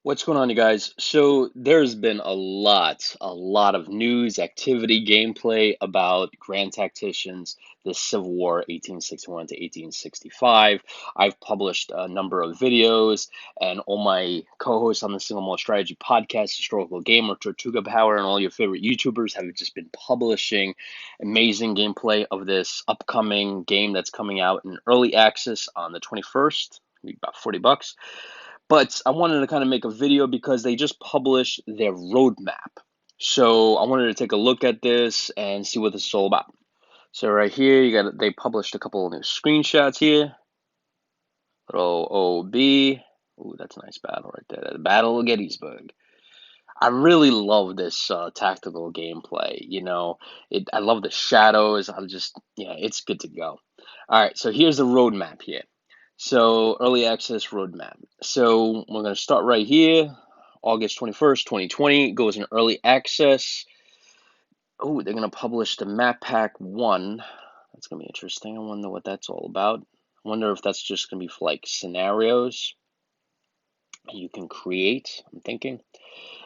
What's going on, you guys? So there's been a lot of news, activity, gameplay about Grand Tacticians, the Civil War 1861 to 1865. I've published a number of videos, and all my co-hosts on the Single Malt Strategy podcast, Historical Gamer, Tortuga Power, and all your favorite YouTubers have just been publishing amazing gameplay of this upcoming game that's coming out in early access on the 21st, about $40. But I wanted to kind of make a video because they just published their roadmap. So I wanted to take a look at this and see what this is all about. So right here, they published a couple of new screenshots here. Little OB. Ooh, that's a nice battle right there. The Battle of Gettysburg. I really love this tactical gameplay. I love the shadows. Yeah, it's good to go. All right, so here's the roadmap here. So early access roadmap. So we're gonna start right here. August 21st, 2020 goes in early access. Oh, they're gonna publish the map pack 1. That's gonna be interesting. I wonder what that's all about. I wonder if that's just gonna be for like scenarios you can create. I'm thinking.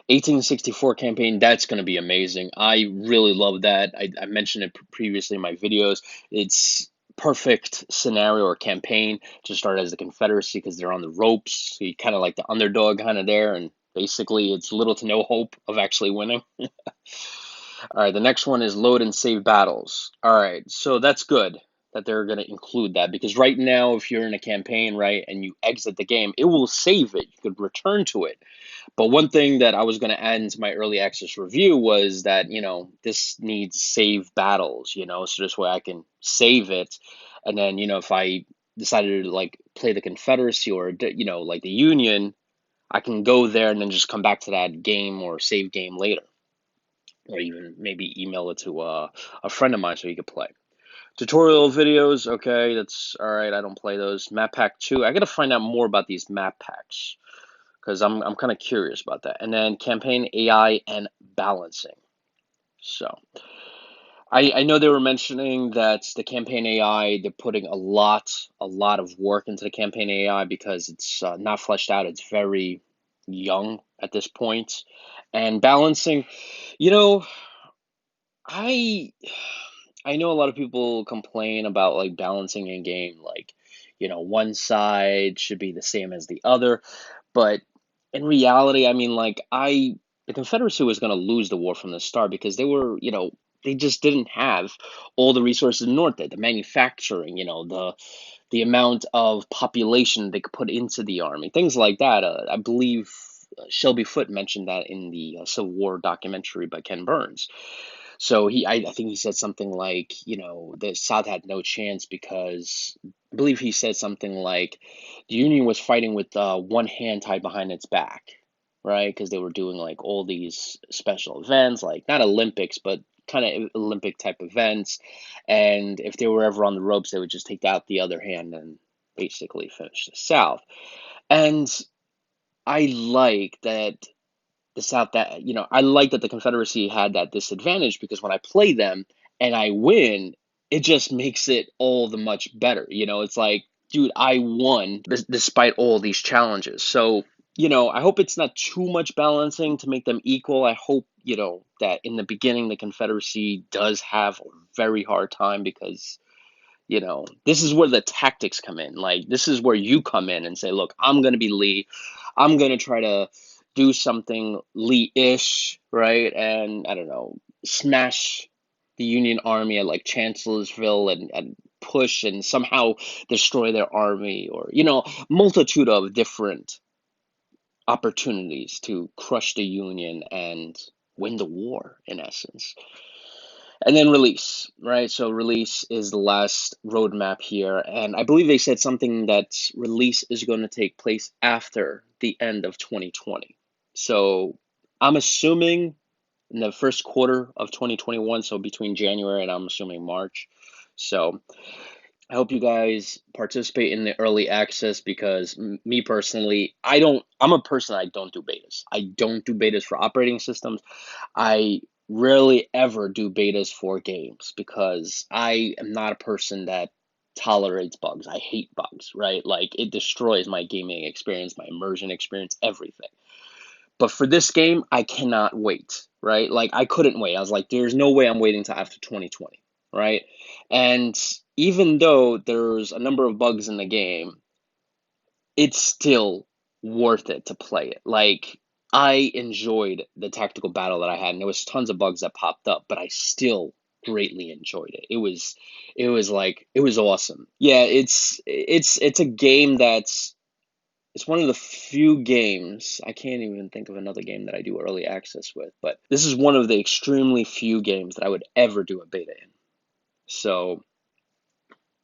1864 campaign, that's going to be amazing. I really love that. I mentioned it previously in my videos. It's perfect scenario or campaign to start as the Confederacy because they're on the ropes. So you kind of like the underdog kind of there, and basically it's little to no hope of actually winning. All right, the next one is load and save battles. All right, so that's good that they're going to include that because right now, if you're in a campaign, right, and you exit the game, it will save it. You could return to it. But one thing that I was going to add into my early access review was that, this needs save battles, so this way I can save it. And then, if I decided to like play the Confederacy or, like the Union, I can go there and then just come back to that game or save game later. Or even maybe email it to a friend of mine so he could play. Tutorial videos, okay, that's all right. I don't play those. Map pack 2. I got to find out more about these map packs because I'm kind of curious about that. And then campaign AI and balancing. So I know they were mentioning that the campaign AI, they're putting a lot of work into the campaign AI because it's not fleshed out. It's very young at this point. And balancing, you know, I I know a lot of people complain about like balancing in game, like, one side should be the same as the other. But in reality, I mean, like, the Confederacy was going to lose the war from the start because they just didn't have all the resources the North did, the manufacturing, the amount of population they could put into the army, things like that. I believe Shelby Foote mentioned that in the Civil War documentary by Ken Burns. So I think he said something like, the South had no chance because I believe he said something like the Union was fighting with one hand tied behind its back, right? Because they were doing like all these special events, like not Olympics, but kind of Olympic type events. And if they were ever on the ropes, they would just take out the other hand and basically finish the South. And I like that I like that the Confederacy had that disadvantage because when I play them and I win, it just makes it all the much better. It's like, dude, I won despite all these challenges. So, I hope it's not too much balancing to make them equal. I hope, that in the beginning the Confederacy does have a very hard time because this is where the tactics come in. Like, this is where you come in and say, look, I'm going to be Lee. I'm going to try to do something Lee-ish, right? And I don't know, smash the Union army at like Chancellorsville and push and somehow destroy their army or, multitude of different opportunities to crush the Union and win the war, in essence. And then release, right? So release is the last roadmap here. And I believe they said something that release is going to take place after the end of 2020. So I'm assuming in the first quarter of 2021, so between January and I'm assuming March. So I hope you guys participate in the early access because me personally, I'm a person, I don't do betas. I don't do betas for operating systems. I rarely ever do betas for games because I am not a person that tolerates bugs. I hate bugs, right? Like, it destroys my gaming experience, my immersion experience, everything. But for this game, I cannot wait, right? Like I couldn't wait. I was like, there's no way I'm waiting till after 2020, right? And even though there's a number of bugs in the game, it's still worth it to play it. Like I enjoyed the tactical battle that I had, and there was tons of bugs that popped up, but I still greatly enjoyed it. It was awesome. Yeah, it's a game that's it's one of the few games, I can't even think of another game that I do early access with, but this is one of the extremely few games that I would ever do a beta in. So,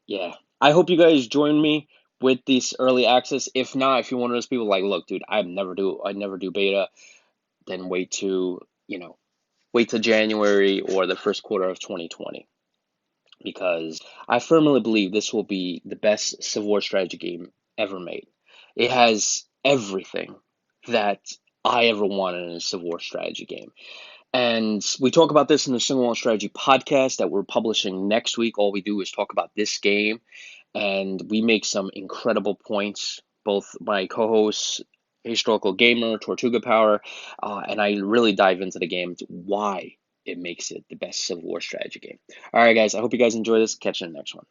yeah. I hope you guys join me with this early access. If not, if you're one of those people like, look, dude, I never do beta, then wait till January or the first quarter of 2020 because I firmly believe this will be the best Civil War strategy game ever made. It has everything that I ever wanted in a Civil War strategy game. And we talk about this in the Civil War Strategy podcast that we're publishing next week. All we do is talk about this game, and we make some incredible points. Both my co-hosts, Historical Gamer, Tortuga Power, and I really dive into the game, why it makes it the best Civil War strategy game. All right, guys, I hope you guys enjoy this. Catch you in the next one.